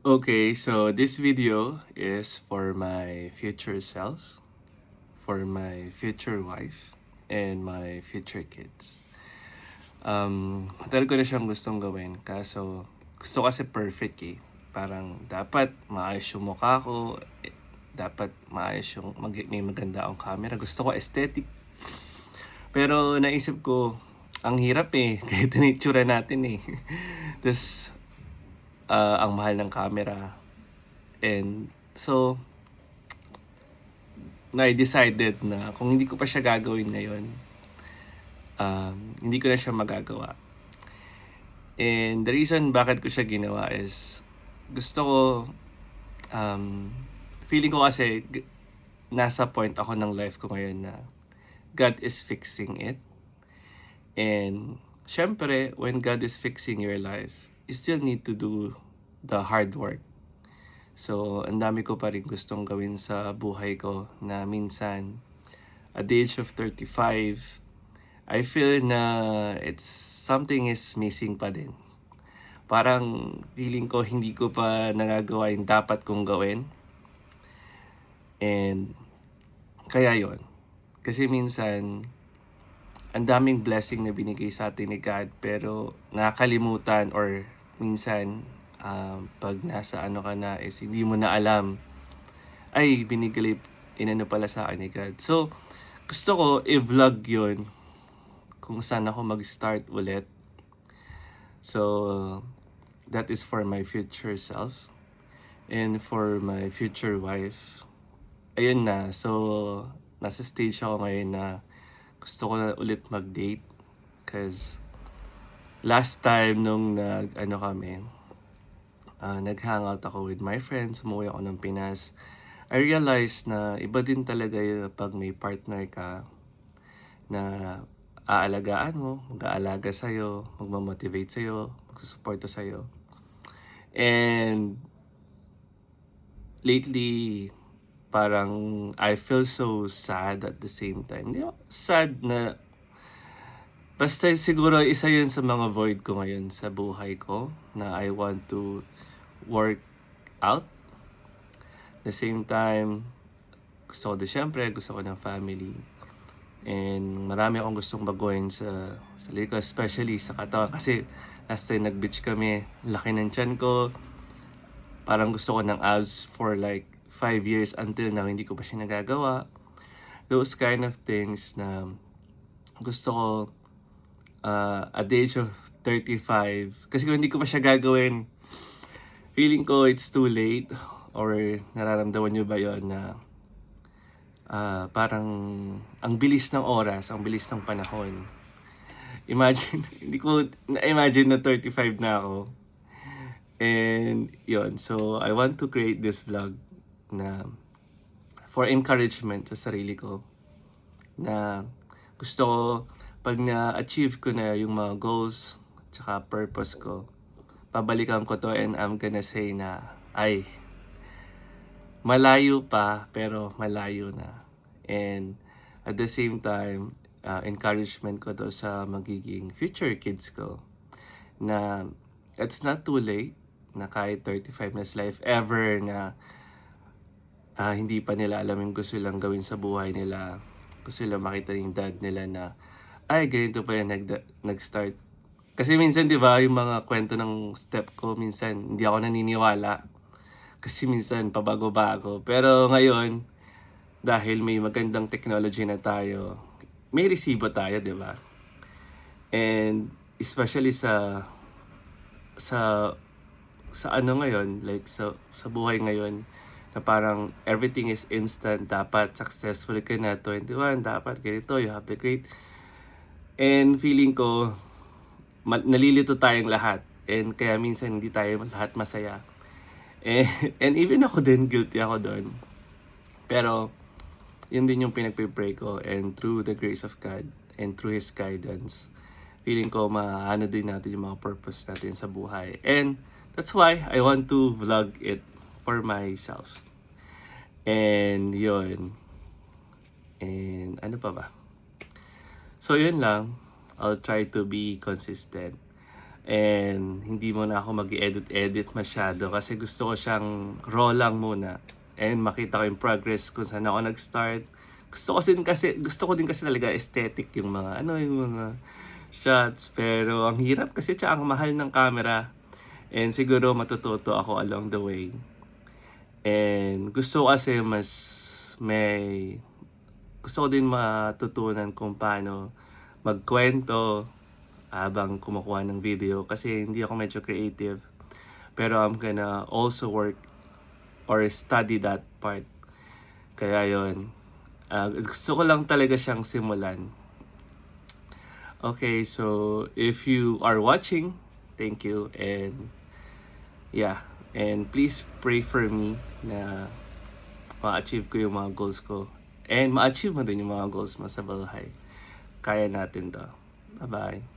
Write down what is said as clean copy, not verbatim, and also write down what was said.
Okay, so this video is for my future self, for my future wife, and my future kids. Matagal ko na siyang gustong gawin kaso gusto kasi perfect eh. Parang dapat maayos yung mukha ko, dapat maayos yung may maganda akong camera. Gusto ko aesthetic. Pero naisip ko, ang hirap eh. Kahit yung itsura natin eh. Tapos, ang mahal ng camera. And so, na-decided na kung hindi ko pa siya gagawin ngayon, hindi ko na siya magagawa. And the reason bakit ko siya ginawa is gusto ko, um, feeling ko kasi nasa point ako ng life ko ngayon na God is fixing it. And syempre, when God is fixing your life, you still need to do the hard work. So, ang dami ko pa rin gustong gawin sa buhay ko na minsan, at the age of 35, I feel na something is missing pa din. Parang feeling ko hindi ko pa nagagawa yung dapat kong gawin. And kaya yon. Kasi minsan, ang daming blessing na binigay sa atin ni God pero nakakalimutan or minsan pag nasa ano ka na is hindi mo na alam ay binigay inano pala sa akin ni God. So gusto ko i-vlog yon kung saan ako mag-start ulit. So that is for my future self and for my future wife. Ayun na. So nasa stage ako ngayon na gusto ko na ulit mag-date because last time nung nag-hangout ako with my friends, umuwi ako ng Pinas, I realized na iba din talaga yun pag may partner ka na aalagaan mo, mag-aalaga sa'yo, magmamotivate sa'yo, magsusuporta sa'yo. And lately, parang I feel so sad at the same time. Hindi ako sad na basta siguro isa yun sa mga void ko ngayon sa buhay ko na I want to work out. The same time, gusto ko din syempre, gusto ko ng family. And marami akong gustong baguhin sa sarili ko, especially sa katawan. Kasi last time nag-beach kami, laki ng tiyan ko. Parang gusto ko ng abs for like 5 years until now, hindi ko pa siya nagagawa. Those kind of things na gusto ko at the age of 35. Kasi kung hindi ko pa siya gagawin, feeling ko it's too late. Or nararamdaman nyo ba yon na parang ang bilis ng oras, ang bilis ng panahon. Imagine, hindi ko na-imagine na 35 na ako. And yon, so I want to create this vlog na for encouragement sa sarili ko. Na gusto ko, pag na-achieve ko na yung mga goals, tsaka purpose ko, pabalikan ko to and I'm gonna say na, ay, malayo pa, pero malayo na. And at the same time, encouragement ko to sa magiging future kids ko na it's not too late na kahit 35 na sila, if ever na hindi pa nila alam yung gusto lang gawin sa buhay nila, gusto lang makita yung dad nila na ay ganito pa yan nag-start. Kasi minsan 'di ba yung mga kwento ng step ko, minsan hindi ako naniniwala. Kasi minsan pabago-bago. Pero ngayon, dahil may magandang technology na tayo, may resibo tayo, 'di ba? And especially sa sa ano ngayon, like sa buhay ngayon na parang everything is instant, dapat successful ka na 21, dapat ganito, you have the great. And feeling ko nalilito tayong lahat and kaya minsan hindi tayo lahat masaya. And even ako din, guilty ako doon. Pero yun din yung pinagpipray ko, and through the grace of God and through His guidance, feeling ko maano din natin yung mga purpose natin sa buhay. And that's why I want to vlog it for myself. And yun. And ano pa ba? So yun lang. I'll try to be consistent. and hindi muna ako mag-edit-edit masyado kasi gusto ko siyang raw lang muna and makita ko yung progress kung saan ako nag-start. Gusto ko din kasi talaga aesthetic yung mga yung mga shots, pero ang hirap kasi tsaka ang mahal ng camera and siguro matututo ako along the way. And gusto ko kasi gusto ko din matutunan kung paano magkwento habang kumukuha ng video kasi hindi ako medyo creative. Pero I'm gonna also work or study that part. Kaya yon, gusto ko lang talaga siyang simulan. Okay, so if you are watching, thank you, and yeah, and please pray for me na ma-achieve ko yung mga goals ko and ma-achieve mo din yung mga goals mo sa buhay. Kaya natin 'to. Bye-bye.